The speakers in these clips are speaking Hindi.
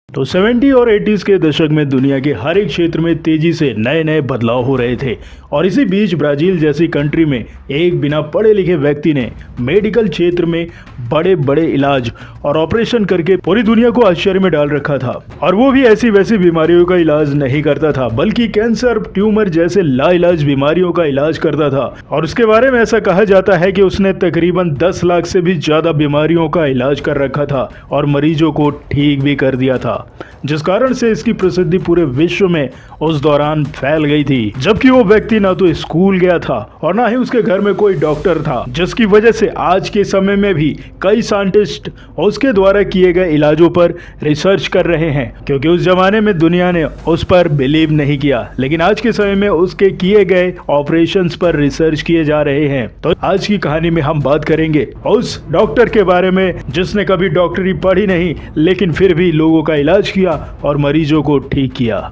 तो 70 और 80s के दशक में दुनिया के हर एक क्षेत्र में तेजी से नए नए बदलाव हो रहे थे और इसी बीच ब्राजील जैसी कंट्री में एक बिना पढ़े लिखे व्यक्ति ने मेडिकल क्षेत्र में बड़े बड़े इलाज और ऑपरेशन करके पूरी दुनिया को आश्चर्य में डाल रखा था। और वो भी ऐसी वैसी बीमारियों का इलाज नहीं करता था, बल्कि कैंसर, ट्यूमर जैसे लाइलाज बीमारियों का इलाज करता था। और उसके बारे में ऐसा कहा जाता है कि उसने तकरीबन 10 लाख से भी ज्यादा बीमारियों का इलाज कर रखा था और मरीजों को ठीक भी कर दिया था, जिस कारण से इसकी प्रसिद्धि पूरे विश्व में उस दौरान फैल गई थी। जबकि वो व्यक्ति ना तो स्कूल गया था और ना ही उसके घर में कोई डॉक्टर था, जिसकी वजह से आज के समय में भी कई साइंटिस्ट उसके द्वारा किए गए इलाजों पर रिसर्च कर रहे हैं, क्योंकि उस जमाने में दुनिया ने उस पर बिलीव नहीं किया, लेकिन आज के समय में उसके किए गए ऑपरेशंस पर रिसर्च किए जा रहे हैं। तो आज की कहानी में हम बात करेंगे उस डॉक्टर के बारे में जिसने कभी डॉक्टरी पढ़ी नहीं, लेकिन फिर भी लोगों का इलाज किया और मरीजों को ठीक किया।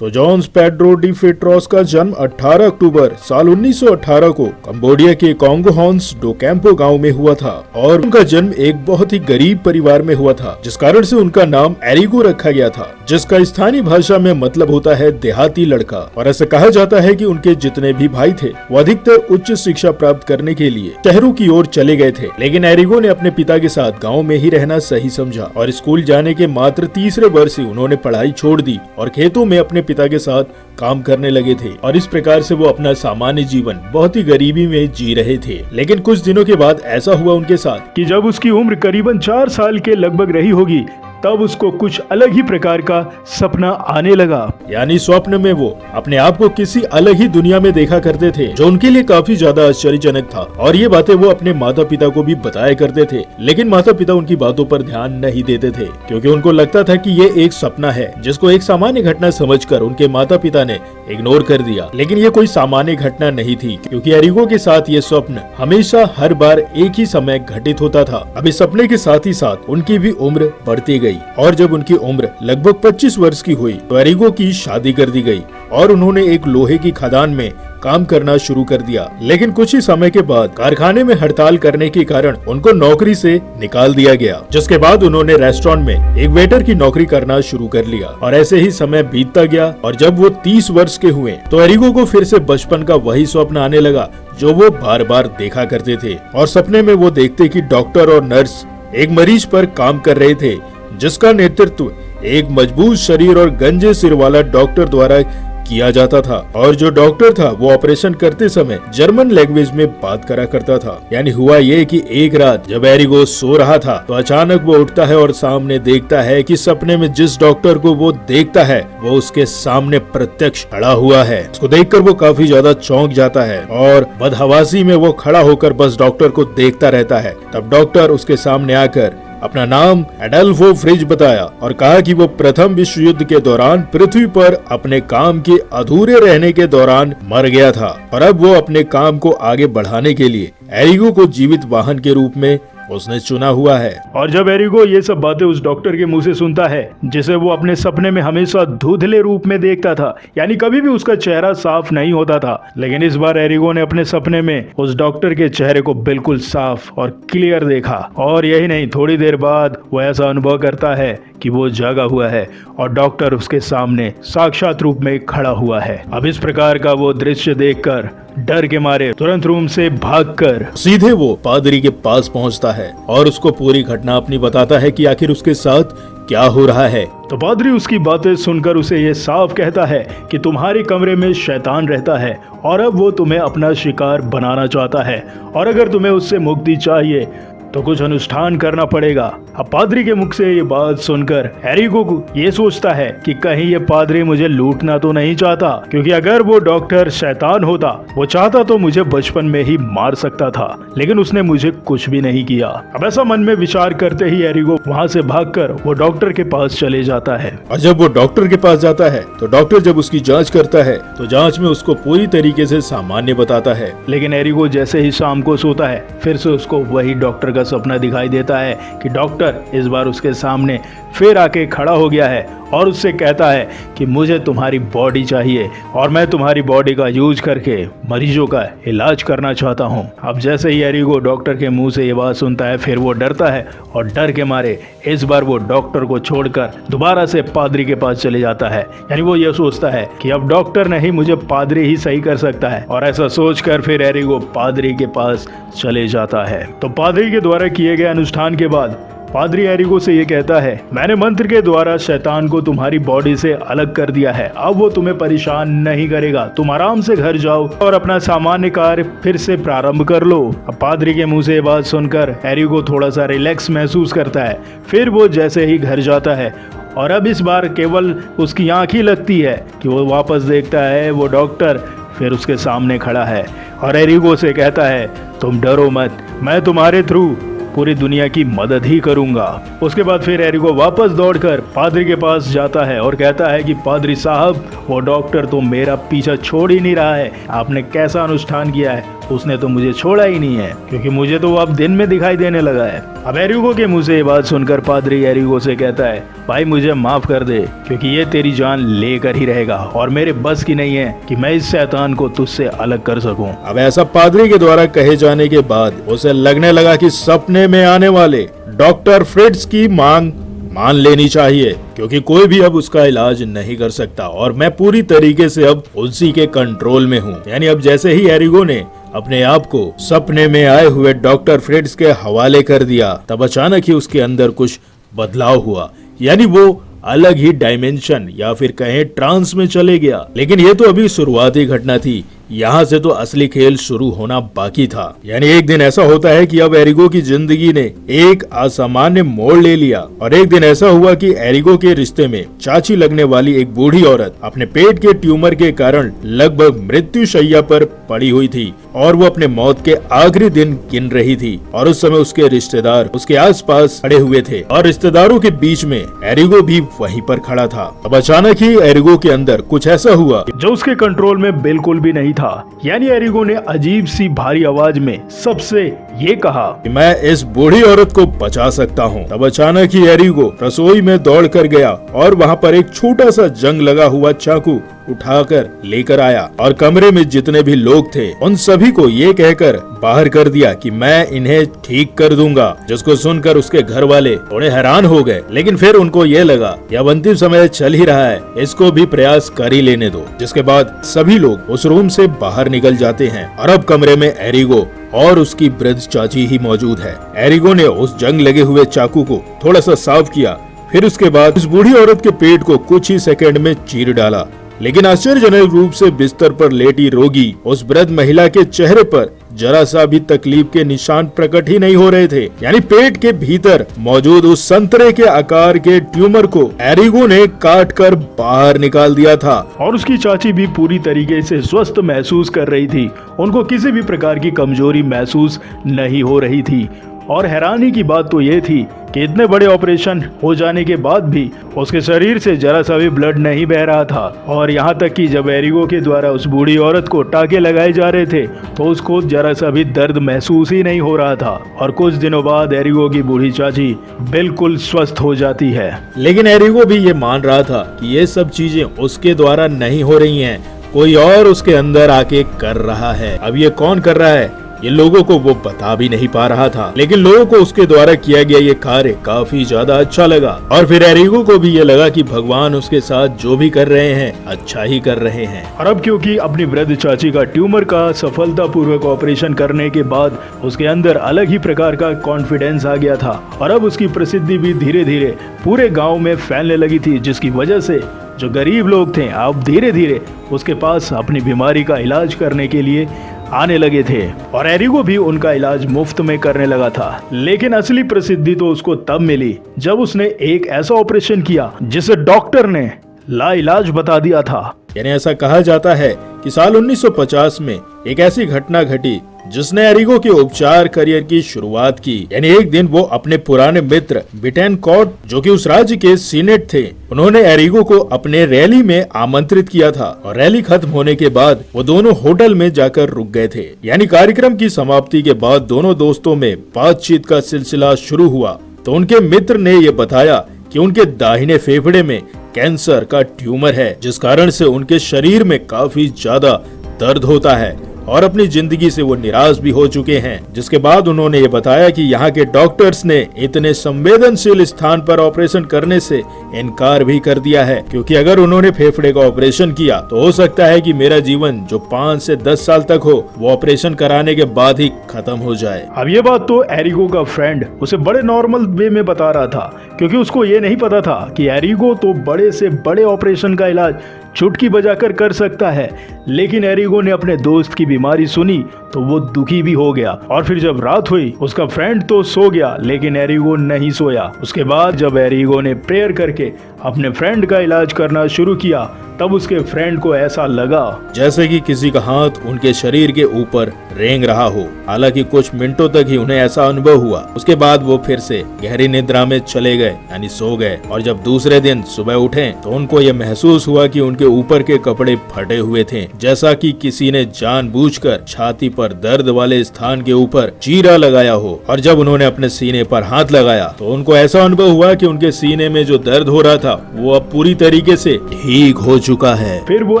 तो जॉन्स पेड्रो डी फेट्रॉस का जन्म 18 अक्टूबर साल 1918 को कंबोडिया के कोंगोहोन्स डो कैंपो गांव में हुआ था और उनका जन्म एक बहुत ही गरीब परिवार में हुआ था, जिस कारण से उनका नाम एरिगो रखा गया था, जिसका स्थानीय भाषा में मतलब होता है देहाती लड़का। और ऐसा कहा जाता है कि उनके जितने भी भाई थे वो अधिकतर उच्च शिक्षा प्राप्त करने के लिए शहरों की ओर चले गए थे, लेकिन एरिगो ने अपने पिता के साथ गाँव में ही रहना सही समझा और स्कूल जाने के मात्र तीसरे वर्ष ही उन्होंने पढ़ाई छोड़ दी और खेतों में अपने पिता के साथ काम करने लगे थे। और इस प्रकार से वो अपना सामान्य जीवन बहुत ही गरीबी में जी रहे थे। लेकिन कुछ दिनों के बाद ऐसा हुआ उनके साथ कि जब उसकी उम्र करीबन 4 साल के लगभग रही होगी, तब उसको कुछ अलग ही प्रकार का सपना आने लगा। यानी स्वप्न में वो अपने आप को किसी अलग ही दुनिया में देखा करते थे, जो उनके लिए काफी ज्यादा आश्चर्यजनक था। और ये बातें वो अपने माता पिता को भी बताया करते थे, लेकिन माता पिता उनकी बातों पर ध्यान नहीं देते थे, क्योंकि उनको लगता था कि ये एक सपना है, जिसको एक सामान्य घटना समझकर उनके माता पिता ने इग्नोर कर दिया। लेकिन ये कोई सामान्य घटना नहीं थी, क्योंकि एरिगो के साथ ये स्वप्न हमेशा हर बार एक ही समय घटित होता था। अब इस सपने के साथ ही साथ उनकी भी उम्र बढ़ती गई और जब उनकी उम्र लगभग 25 वर्ष की हुई तो एरिगो की शादी कर दी गई और उन्होंने एक लोहे की खदान में काम करना शुरू कर दिया। लेकिन कुछ ही समय के बाद कारखाने में हड़ताल करने के कारण उनको नौकरी से निकाल दिया गया, जिसके बाद उन्होंने रेस्टोरेंट में एक वेटर की नौकरी करना शुरू कर लिया। और ऐसे ही समय बीतता गया और जब वो 30 वर्ष के हुए तो एरिगो को फिर से बचपन का वही स्वप्न आने लगा जो वो बार बार देखा करते थे। और सपने में वो देखते कि डॉक्टर और नर्स एक मरीज पर काम कर रहे थे, जिसका नेतृत्व एक मजबूत शरीर और गंजे सिर वाला डॉक्टर द्वारा किया जाता था। और जो डॉक्टर था वो ऑपरेशन करते समय जर्मन लैंग्वेज में बात करा करता था। यानी हुआ ये कि एक रात जब एरिगो सो रहा था तो अचानक वो उठता है और सामने देखता है कि सपने में जिस डॉक्टर को वो देखता है वो उसके सामने प्रत्यक्ष खड़ा हुआ है। उसको देखकर वो काफी ज्यादा चौंक जाता है और बदहवासी में वो खड़ा होकर बस डॉक्टर को देखता रहता है। तब डॉक्टर उसके सामने आकर अपना नाम एडल्फो फ्रिज बताया और कहा कि वो प्रथम विश्व युद्ध के दौरान पृथ्वी पर अपने काम के अधूरे रहने के दौरान मर गया था और अब वो अपने काम को आगे बढ़ाने के लिए एरिगो को जीवित वाहन के रूप में उसने चुना हुआ है। और जब एरिगो ये सब बातें उस डॉक्टर के मुंह से सुनता है, जिसे वो अपने सपने में हमेशा धुंधले रूप में देखता था, यानी कभी भी उसका चेहरा साफ नहीं होता था, लेकिन इस बार एरिगो ने अपने सपने में उस डॉक्टर के चेहरे को बिल्कुल साफ और क्लियर देखा। और यही नहीं, थोड़ी देर बाद वो ऐसा अनुभव करता है कि वो जागा हुआ है और डॉक्टर उसके सामने साक्षात रूप में खड़ा हुआ है। अब इस प्रकार का वो दृश्य देखकर डर के मारे तुरंत रूम से भागकर सीधे वो पादरी के पास पहुंचता है और उसको पूरी घटना अपनी बताता है कि आखिर उसके साथ क्या हो रहा है। तो पादरी उसकी बातें सुनकर उसे ये साफ कहता है कि तुम्हारे कमरे में शैतान रहता है और अब वो तुम्हें अपना शिकार बनाना चाहता है और अगर तुम्हें उससे मुक्ति चाहिए तो कुछ अनुष्ठान करना पड़ेगा। अब पादरी के मुख से ये बात सुनकर एरिगो ये सोचता है कि कहीं ये पादरी मुझे लूटना तो नहीं चाहता, क्योंकि अगर वो डॉक्टर शैतान होता, वो चाहता तो मुझे बचपन में ही मार सकता था, लेकिन उसने मुझे कुछ भी नहीं किया। अब ऐसा मन में विचार करते ही एरिगो वहाँ से भागकर वो डॉक्टर के पास चले जाता है। और जब वो डॉक्टर के पास जाता है तो डॉक्टर जब उसकी जाँच करता है तो जाँच में उसको पूरी तरीके से सामान्य बताता है। लेकिन एरिगो जैसे ही शाम को सोता है, फिर से उसको वही डॉक्टर का सपना दिखाई देता है कि डॉक्टर इस बार उसके सामने फिर आके खड़ा हो गया है और उससे कहता है कि मुझे तुम्हारी बॉडी चाहिए और मैं तुम्हारी बॉडी का यूज करके मरीजों का इलाज करना चाहता हूँ। अब जैसे ही एरिगो डॉक्टर के मुंह से ये बात सुनता है फिर वो डरता है और डर के मारे इस बार वो डॉक्टर को छोड़कर दोबारा से पादरी के पास चले जाता है। यानी वो ये सोचता है कि अब डॉक्टर नहीं, मुझे पादरी ही सही कर सकता है, और ऐसा सोचकर फिर एरिगो पादरी के पास चले जाता है। तो पादरी के द्वारा किए गए अनुष्ठान के बाद पादरी एरिगो से ये कहता है, मैंने मंत्र के द्वारा शैतान को तुम्हारी बॉडी से अलग कर दिया है, अब वो तुम्हें परेशान नहीं करेगा, तुम आराम से घर जाओ और अपना सामान्य कार्य फिर से प्रारंभ कर लो। अब पादरी के मुंह से ये बात सुनकर एरिगो थोड़ा सा रिलैक्स महसूस करता है। फिर वो जैसे ही घर जाता है और अब इस बार केवल उसकी आंख ही लगती है कि वो वापस देखता है वो डॉक्टर फिर उसके सामने खड़ा है और एरिगो से कहता है, तुम डरो मत, मैं तुम्हारे थ्रू पूरी दुनिया की मदद ही करूंगा। उसके बाद फिर एरिगो वापस दौड़कर पादरी के पास जाता है और कहता है कि पादरी साहब, वो डॉक्टर तो मेरा पीछा छोड़ ही नहीं रहा है, आपने कैसा अनुष्ठान किया है, उसने तो मुझे छोड़ा ही नहीं है, क्योंकि मुझे तो वो अब दिन में दिखाई देने लगा है। अब एरिगो के मुंह से ये बात सुनकर पादरी एरिगो से कहता है, भाई मुझे माफ कर दे, क्योंकि ये तेरी जान लेकर ही रहेगा और मेरे बस की नहीं है कि मैं इस शैतान को तुझसे अलग कर सकूं। अब ऐसा पादरी के द्वारा कहे जाने के बाद उसे लगने लगा कि सपने में आने वाले डॉक्टर फ्रिट्ज की मांग मान लेनी चाहिए, क्योंकि कोई भी अब उसका इलाज नहीं कर सकता और मैं पूरी तरीके से अब उसी के कंट्रोल में हूँ। यानी अब जैसे ही एरिगो ने अपने आप को सपने में आए हुए डॉक्टर फ्रिट्ज के हवाले कर दिया, तब अचानक ही उसके अंदर कुछ बदलाव हुआ, यानी वो अलग ही डायमेंशन या फिर कहें ट्रांस में चले गया। लेकिन ये तो अभी शुरुआती घटना थी, यहाँ से तो असली खेल शुरू होना बाकी था। यानी एक दिन ऐसा होता है कि अब एरिगो की जिंदगी ने एक असामान्य मोड़ ले लिया और एक दिन ऐसा हुआ कि एरिगो के रिश्ते में चाची लगने वाली एक बूढ़ी औरत अपने पेट के ट्यूमर के कारण लगभग मृत्यु शैया पर पड़ी हुई थी और वो अपने मौत के आखिरी दिन गिन रही थी और उस समय उसके रिश्तेदार उसके आसपास खड़े हुए थे और रिश्तेदारों के बीच में एरिगो भी वहीं पर खड़ा था। अब अचानक ही एरिगो के अंदर कुछ ऐसा हुआ जो उसके कंट्रोल में बिल्कुल भी नहीं था। यानी एरिगो ने अजीब सी भारी आवाज में सबसे ये कहा कि मैं इस बूढ़ी औरत को बचा सकता हूँ। तब अचानक ही एरिगो रसोई में दौड़ कर गया और वहाँ पर एक छोटा सा जंग लगा हुआ चाकू उठाकर लेकर आया और कमरे में जितने भी लोग थे उन सभी को ये कहकर बाहर कर दिया कि मैं इन्हें ठीक कर दूंगा। जिसको सुनकर उसके घर वाले थोड़े हैरान हो गए, लेकिन फिर उनको ये लगा कि अब अंतिम समय चल ही रहा है, इसको भी प्रयास कर ही लेने दो। जिसके बाद सभी लोग उस रूम से बाहर निकल जाते हैं और अब कमरे में एरिगो और उसकी वृद्ध चाची ही मौजूद है। एरिगो ने उस जंग लगे हुए चाकू को थोड़ा सा साफ किया, फिर उसके बाद उस बूढ़ी औरत के पेट को कुछ ही सेकंड में चीर डाला। लेकिन आश्चर्यजनक रूप से बिस्तर पर लेटी रोगी उस वृद्ध महिला के चेहरे पर जरा सा भी तकलीफ के निशान प्रकट ही नहीं हो रहे थे। यानी पेट के भीतर मौजूद उस संतरे के आकार के ट्यूमर को एरिगो ने काट कर बाहर निकाल दिया था और उसकी चाची भी पूरी तरीके से स्वस्थ महसूस कर रही थी। उनको किसी भी प्रकार की कमजोरी महसूस नहीं हो रही थी और हैरानी की बात तो ये थी कि इतने बड़े ऑपरेशन हो जाने के बाद भी उसके शरीर से जरा सा भी ब्लड नहीं बह रहा था और यहाँ तक कि जब एरिगो के द्वारा उस बूढ़ी औरत को टाके लगाए जा रहे थे तो उसको जरा सा भी दर्द महसूस ही नहीं हो रहा था। और कुछ दिनों बाद एरिगो की बूढ़ी चाची बिल्कुल स्वस्थ हो जाती है। लेकिन एरिगो भी ये मान रहा था कि ये सब चीजें उसके द्वारा नहीं हो रही हैं, कोई और उसके अंदर आके कर रहा है। अब ये कौन कर रहा है ये लोगों को वो बता भी नहीं पा रहा था, लेकिन लोगों को उसके द्वारा किया गया ये कार्य काफी ज्यादा अच्छा लगा और फिर एरिगो को भी ये लगा कि भगवान उसके साथ जो भी कर रहे हैं अच्छा ही कर रहे हैं। और अब क्योंकि अपनी वृद्ध चाची का ट्यूमर का सफलतापूर्वक ऑपरेशन करने के बाद उसके अंदर अलग ही प्रकार का कॉन्फिडेंस आ गया था और अब उसकी प्रसिद्धि भी धीरे धीरे पूरे गाँव में फैलने लगी थी, जिसकी वजह से जो गरीब लोग थे अब धीरे धीरे उसके पास अपनी बीमारी का इलाज करने के लिए आने लगे थे और एरिगो भी उनका इलाज मुफ्त में करने लगा था। लेकिन असली प्रसिद्धि तो उसको तब मिली जब उसने एक ऐसा ऑपरेशन किया जिसे डॉक्टर ने लाइलाज बता दिया था। यानी ऐसा कहा जाता है कि साल 1950 में एक ऐसी घटना घटी जिसने एरिगो के उपचार करियर की शुरुआत की। यानी एक दिन वो अपने पुराने मित्र बिटेनकॉर्ट, जो कि उस राज्य के सीनेट थे, उन्होंने एरिगो को अपने रैली में आमंत्रित किया था और रैली खत्म होने के बाद वो दोनों होटल में जाकर रुक गए थे। यानी कार्यक्रम की समाप्ति के बाद दोनों दोस्तों में बातचीत का सिलसिला शुरू हुआ तो उनके मित्र ने ये बताया कि उनके दाहिने फेफड़े में कैंसर का ट्यूमर है, जिस कारण से उनके शरीर में काफी ज्यादा दर्द होता है और अपनी जिंदगी से वो निराश भी हो चुके हैं। जिसके बाद उन्होंने ये बताया कि यहाँ के डॉक्टर्स ने इतने संवेदनशील स्थान पर ऑपरेशन करने से इनकार भी कर दिया है, क्योंकि अगर उन्होंने फेफड़े का ऑपरेशन किया तो हो सकता है कि मेरा जीवन जो 5 से 10 साल तक हो वो ऑपरेशन कराने के बाद ही खत्म हो जाए। अब ये बात तो एरिगो का फ्रेंड उसे बड़े नॉर्मल वे में बता रहा था, क्योंकि उसको ये नहीं पता था कि एरिगो तो बड़े से बड़े ऑपरेशन का इलाज चुटकी बजाकर कर सकता है। लेकिन एरिगो ने अपने दोस्त की बीमारी सुनी तो वो दुखी भी हो गया, और फिर जब रात हुई उसका फ्रेंड तो सो गया लेकिन एरिगो नहीं सोया। उसके बाद जब एरिगो ने प्रेयर करके अपने फ्रेंड का इलाज करना शुरू किया तब उसके फ्रेंड को ऐसा लगा जैसे कि किसी का हाथ उनके शरीर के ऊपर रेंग रहा हो। हालांकि कुछ मिनटों तक ही उन्हें ऐसा अनुभव हुआ। उसके बाद वो फिर से गहरी निद्रा में चले गए, यानी सो गए। और जब दूसरे दिन सुबह उठे तो उनको ये महसूस हुआ कि उनके ऊपर के कपड़े फटे हुए थे, जैसा कि किसी ने जानबूझकर छाती पर दर्द वाले स्थान के ऊपर चीरा लगाया हो। और जब उन्होंने अपने सीने पर हाथ लगाया तो उनको ऐसा अनुभव हुआ कि उनके सीने में जो दर्द हो रहा था वो अब पूरी तरीके से ठीक हो चुका है। फिर वो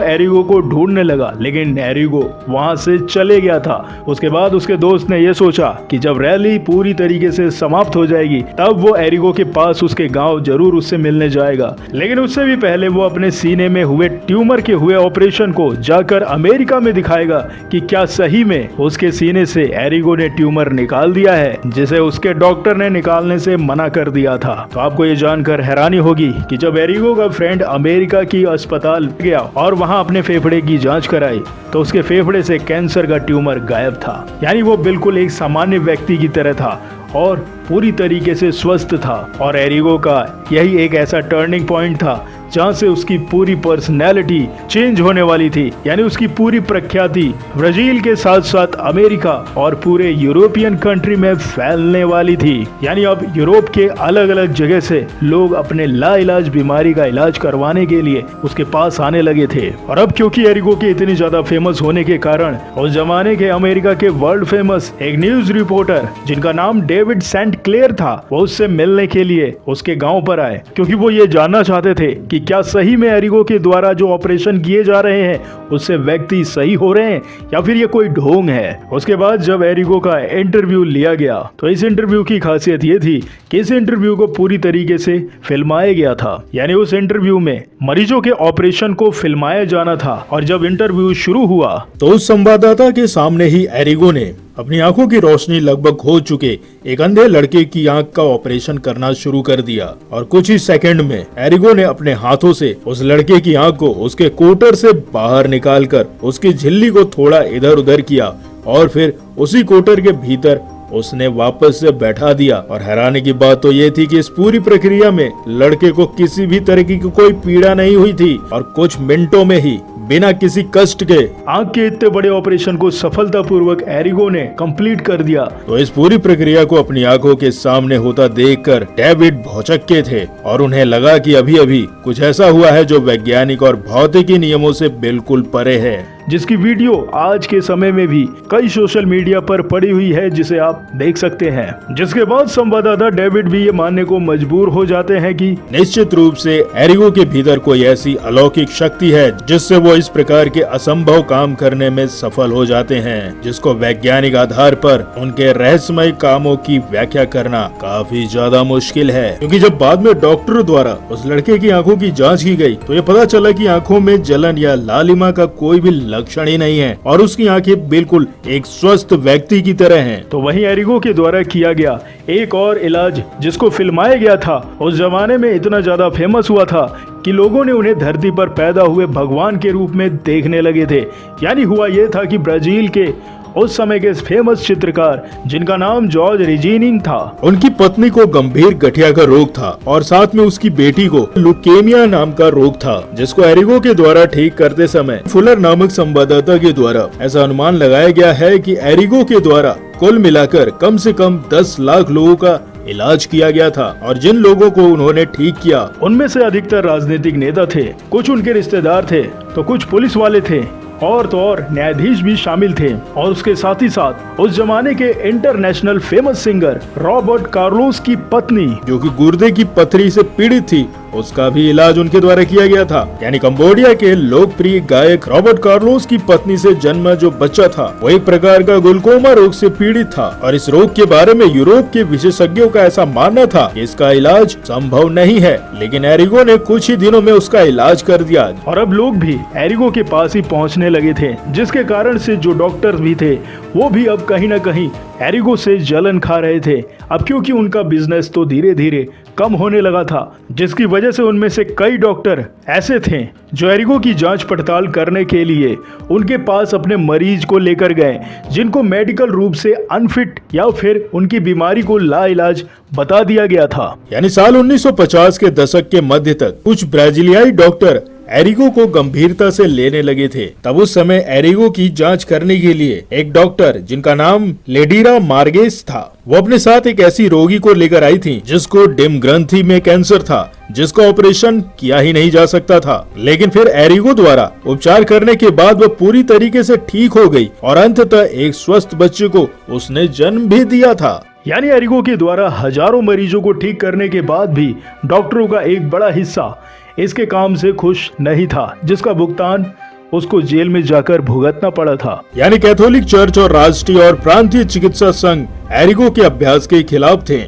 एरिगो को ढूंढने लगा लेकिन एरिगो वहाँ से चले गया था। उसके बाद उसके दोस्त ने ये सोचा कि जब रैली पूरी तरीके से समाप्त हो जाएगी तब वो एरिगो के पास उसके गांव जरूर उससे मिलने जाएगा। लेकिन उससे भी पहले वो अपने सीने में हुए ट्यूमर के हुए ऑपरेशन को जाकर अमेरिका में दिखाएगा कि क्या सही में उसके सीने से एरिगो ने ट्यूमर निकाल दिया है, जिसे उसके डॉक्टर ने निकालने से मना कर दिया था। तो आपको ये जानकर हैरानी होगी कि जब एरिगो का फ्रेंड अमेरिका की अस्पताल गया और वहां अपने फेफड़े की जांच कराई तो उसके फेफड़े से कैंसर का ट्यूमर गायब था। यानी वो बिल्कुल एक सामान्य व्यक्ति की तरह था और पूरी तरीके से स्वस्थ था। और एरिगो का यही एक ऐसा टर्निंग पॉइंट था जहां से उसकी पूरी पर्सनैलिटी चेंज होने वाली थी। यानी उसकी पूरी प्रख्याति ब्राजील के साथ साथ अमेरिका और पूरे यूरोपियन कंट्री में फैलने वाली थी। यानी अब यूरोप के अलग अलग जगह से लोग अपने लाइलाज बीमारी का इलाज करवाने के लिए उसके पास आने लगे थे। और अब क्योंकि एरिगो के इतनी ज्यादा फेमस होने के कारण उस जमाने के अमेरिका के वर्ल्ड फेमस एक न्यूज रिपोर्टर जिनका नाम डेविड सेंट क्लेयर था, वो उससे मिलने के लिए उसके गाँव पर आए, क्योंकि वो ये जानना चाहते थे कि क्या सही में एरिगो के द्वारा जो ऑपरेशन किए जा रहे हैं उससे व्यक्ति सही हो रहे हैं या फिर ये कोई ढोंग है। उसके बाद जब एरिगो का इंटरव्यू लिया गया तो इस इंटरव्यू की खासियत ये थी कि इस इंटरव्यू को पूरी तरीके से फिल्माया गया था। यानी उस इंटरव्यू में मरीजों के ऑपरेशन को फिल्माया जाना था। और जब इंटरव्यू शुरू हुआ तो उस संवाददाता के सामने ही एरिगो ने अपनी आंखों की रोशनी लगभग खो चुके एक अंधे लड़के की आंख का ऑपरेशन करना शुरू कर दिया। और कुछ ही सेकंड में एरिगो ने अपने हाथों से उस लड़के की आंख को उसके कोटर से बाहर निकालकर उसकी झिल्ली को थोड़ा इधर उधर किया और फिर उसी कोटर के भीतर उसने वापस से बैठा दिया। और हैरानी की बात तो ये थी कि इस पूरी प्रक्रिया में लड़के को किसी भी तरह की कोई पीड़ा नहीं हुई थी और कुछ मिनटों में ही बिना किसी कष्ट के आंख के इतने बड़े ऑपरेशन को सफलतापूर्वक एरिगो ने कंप्लीट कर दिया। तो इस पूरी प्रक्रिया को अपनी आंखों के सामने होता देखकर डेविड भौचक्के थे और उन्हें लगा कि अभी अभी कुछ ऐसा हुआ है जो वैज्ञानिक और भौतिकी नियमों से बिल्कुल परे है, जिसकी वीडियो आज के समय में भी कई सोशल मीडिया पर पड़ी हुई है, जिसे आप देख सकते हैं। जिसके बाद संवाददाता डेविड भी ये मानने को मजबूर हो जाते हैं कि निश्चित रूप से एरिगो के भीतर कोई ऐसी अलौकिक शक्ति है जिससे वो इस प्रकार के असंभव काम करने में सफल हो जाते हैं, जिसको वैज्ञानिक आधार पर उनके रहस्यमय कामों की व्याख्या करना काफी ज्यादा मुश्किल है। क्योंकि जब बाद में डॉक्टरों द्वारा उस लड़के की आंखों की जांच की गई तो ये पता चला कि आंखों में जलन या लालिमा का कोई भी लक्षण ही नहीं है और उसकी आंखें बिल्कुल एक स्वस्थ व्यक्ति की तरह हैं। तो वहीं एरिगो के द्वारा किया गया एक और इलाज जिसको फिल्माया गया था, उस जमाने में इतना ज्यादा फेमस हुआ था कि लोगों ने उन्हें धरती पर पैदा हुए भगवान के रूप में देखने लगे थे। यानी हुआ यह था कि ब्राजील के उस समय के फेमस चित्रकार जिनका नाम जॉर्ज रिजीनिंग था। उनकी पत्नी को गंभीर गठिया का रोग था और साथ में उसकी बेटी को लुकेमिया नाम का रोग था, जिसको एरिगो के द्वारा ठीक करते समय फुलर नामक संवाददाता के द्वारा ऐसा अनुमान लगाया गया है कि एरिगो के द्वारा कुल मिलाकर कम से कम 10 लाख लोगों का इलाज किया गया था। और जिन लोगों को उन्होंने ठीक किया उनमें से अधिकतर राजनीतिक नेता थे, कुछ उनके रिश्तेदार थे तो कुछ पुलिस वाले थे और तो और न्यायाधीश भी शामिल थे। और उसके साथ ही साथ उस जमाने के international famous singer Robert Carlos की पत्नी, जो कि गुर्दे की पथरी से पीड़ित थी, उसका भी इलाज उनके द्वारा किया गया था। यानी कंबोडिया के लोकप्रिय गायक रॉबर्ट कार्लोस की पत्नी से जन्मा जो बच्चा था वो एक प्रकार का ग्लूकोमा रोग से पीड़ित था। और इस रोग के बारे में यूरोप के विशेषज्ञों का ऐसा मानना था कि इसका इलाज संभव नहीं है, लेकिन एरिगो ने कुछ ही दिनों में उसका इलाज कर दिया। और अब लोग भी एरिगो के पास ही पहुंचने लगे थे, जिसके कारण से जो डॉक्टर भी थे वो भी अब कहीं न कहीं एरिगो से जलन खा रहे थे। अब क्योंकि उनका बिजनेस तो धीरे धीरे कम होने लगा था, जिसकी वजह से उनमें से कई डॉक्टर ऐसे थे जो एरिगो की जांच पड़ताल करने के लिए उनके पास अपने मरीज को लेकर गए, जिनको मेडिकल रूप से अनफिट या फिर उनकी बीमारी को लाइलाज बता दिया गया था। यानी साल 1950 के दशक के मध्य तक कुछ ब्राजीलियाई डॉक्टर एरिगो को गंभीरता से लेने लगे थे। तब उस समय एरिगो की जांच करने के लिए एक डॉक्टर जिनका नाम लेडीरा मार्गेस था, वो अपने साथ एक ऐसी रोगी को लेकर आई थी जिसको डिम ग्रंथि में कैंसर था, जिसका ऑपरेशन किया ही नहीं जा सकता था। लेकिन फिर एरिगो द्वारा उपचार करने के बाद वह पूरी तरीके से ठीक हो गई और अंततः एक स्वस्थ बच्चे को उसने जन्म भी दिया था। यानी एरिगो के द्वारा हजारों मरीजों को ठीक करने के बाद भी डॉक्टरों का एक बड़ा हिस्सा इसके काम से खुश नहीं था, जिसका भुगतान उसको जेल में जाकर भुगतना पड़ा था। यानी कैथोलिक चर्च और राष्ट्रीय और प्रांतीय चिकित्सा संघ एरिगो के अभ्यास के खिलाफ थे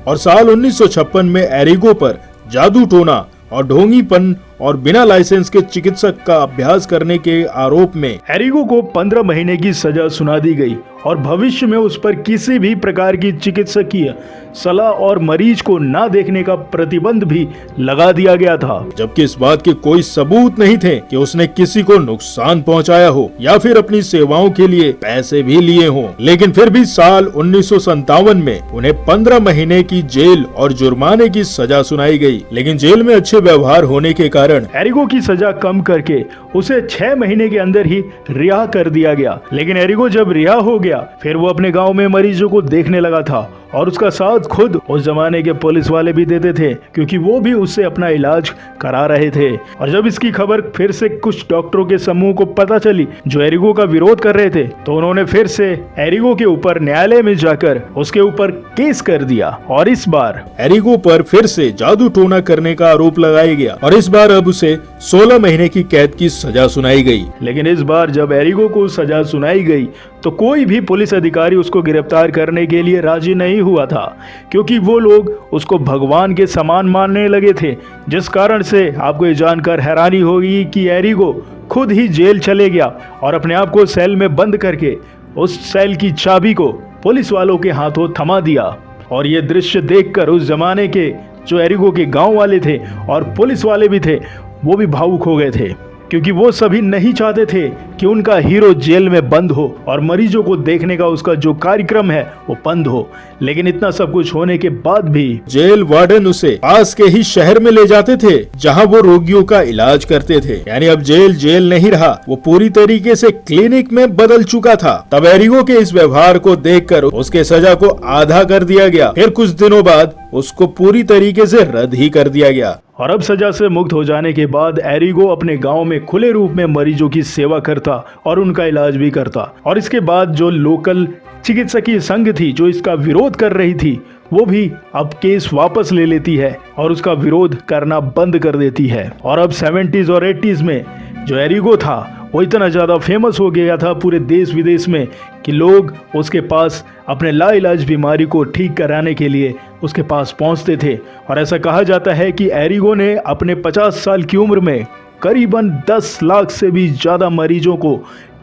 और साल 1956 में एरिगो पर जादू टोना और ढोंगीपन और बिना लाइसेंस के चिकित्सक का अभ्यास करने के आरोप में एरिगो को 15 महीने की सजा सुना दी गई और भविष्य में उस पर किसी भी प्रकार की चिकित्सकीय सलाह और मरीज को ना देखने का प्रतिबंध भी लगा दिया गया था, जबकि इस बात के कोई सबूत नहीं थे कि उसने किसी को नुकसान पहुंचाया हो या फिर अपनी सेवाओं के लिए पैसे भी लिए हों। लेकिन फिर भी साल 1957 में उन्हें 15 महीने की जेल और जुर्माने की सजा सुनाई गई। लेकिन जेल में अच्छे व्यवहार होने के कारण एरिगो की सजा कम करके उसे 6 महीने के अंदर ही रिहा कर दिया गया। लेकिन एरिगो जब रिहा हो गया फिर वो अपने गांव में मरीजों को देखने लगा था और उसका साथ खुद उस जमाने के पुलिस वाले भी देते थे, क्योंकि वो भी उससे अपना इलाज करा रहे थे। और जब इसकी खबर फिर से कुछ डॉक्टरों के समूह को पता चली जो एरिगो का विरोध कर रहे थे, तो उन्होंने फिर से एरिगो के ऊपर न्यायालय में जाकर उसके ऊपर केस कर दिया और इस बार एरिगो पर फिर से जादू टोना करने का आरोप लगाया गया और इस बार अब उसे 16 महीने की कैद की सजा सुनाई गई। लेकिन इस बार जब एरिगो को सजा सुनाई गई तो कोई भी पुलिस अधिकारी उसको गिरफ्तार करने के लिए राजी नहीं हुआ था, क्योंकि वो लोग उसको भगवान के समान मानने लगे थे। जिस कारण से आपको ये जानकर हैरानी होगी कि एरिगो खुद ही जेल चले गया और अपने आप को सेल में बंद करके उस सेल की चाबी को पुलिस वालों के हाथों थमा दिया। और ये दृश्य देखकर उस जमाने के जो एरिगो के गांव वाले थे और पुलिस वाले भी थे वो भी भावुक हो गए थे, क्योंकि वो सभी नहीं चाहते थे कि उनका हीरो जेल में बंद हो और मरीजों को देखने का उसका जो कार्यक्रम है वो बंद हो। लेकिन इतना सब कुछ होने के बाद भी जेल वार्डन उसे पास के ही शहर में ले जाते थे जहां वो रोगियों का इलाज करते थे। यानी अब जेल नहीं रहा, वो पूरी तरीके से क्लिनिक में बदल चुका था। तब एरिगो के इस व्यवहार को देखकर उसके सजा को आधा कर दिया गया। फिर कुछ दिनों बाद उसको पूरी तरीके से रद्द ही कर दिया गया। और अब सजा से मुक्त हो जाने के बाद एरिगो अपने गांव में खुले रूप में मरीजों की सेवा करता और उनका इलाज भी करता। और इसके बाद जो लोकल चिकित्सकीय संघ थी जो इसका विरोध कर रही थी, वो भी अब केस वापस ले लेती है और उसका विरोध करना बंद कर देती है। और अब 70s और 80s में जो एरिगो था वो इतना ज़्यादा फेमस हो गया था पूरे देश विदेश में कि लोग उसके पास अपने लाइलाज बीमारी को ठीक कराने के लिए उसके पास पहुंचते थे। और ऐसा कहा जाता है कि एरिगो ने अपने 50 साल की उम्र में करीबन 10 लाख से भी ज़्यादा मरीजों को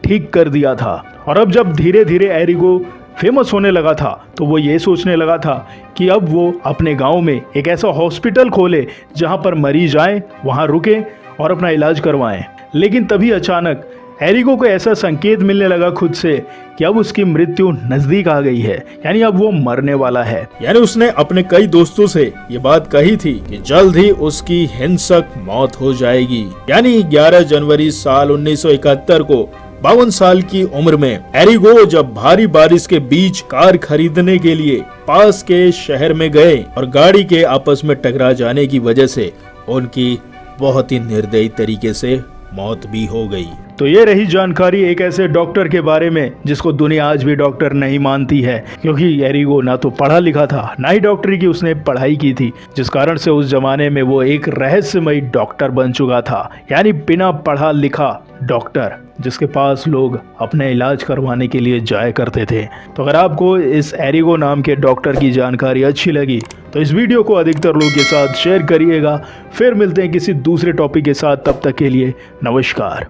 ठीक कर दिया था। और अब जब धीरे धीरे एरिगो फेमस होने लगा था तो वो ये सोचने लगा था कि अब वो अपने गांव में एक ऐसा हॉस्पिटल खोले जहां पर मरीज आए, वहां रुके और अपना इलाज करवाएं। लेकिन तभी अचानक एरिगो को ऐसा संकेत मिलने लगा खुद से कि अब उसकी मृत्यु नजदीक आ गई है, यानी अब वो मरने वाला है। यानी उसने अपने कई दोस्तों से ये बात कही थी कि जल्द ही उसकी हिंसक मौत हो जाएगी। यानी 11 जनवरी साल 1971 को 52 साल की उम्र में एरिगो जब भारी बारिश के बीच कार खरीदने के लिए पास के शहर में गए और गाड़ी के आपस में टकरा जाने की वजह से उनकी बहुत ही निर्दयी तरीके से मौत भी हो गई। तो ये रही जानकारी एक ऐसे डॉक्टर के बारे में जिसको दुनिया आज भी डॉक्टर नहीं मानती है, क्योंकि एरिगो ना तो पढ़ा लिखा था, ना ही डॉक्टरी की उसने पढ़ाई की थी, जिस कारण से उस जमाने में वो एक रहस्यमयी डॉक्टर बन चुका था। यानी बिना पढ़ा लिखा डॉक्टर, जिसके पास लोग अपने इलाज करवाने के लिए जाया करते थे। तो अगर आपको इस एरिगो नाम के डॉक्टर की जानकारी अच्छी लगी तो इस वीडियो को अधिकतर लोगों के साथ शेयर करिएगा। फिर मिलते हैं किसी दूसरे टॉपिक के साथ, तब तक के लिए नमस्कार।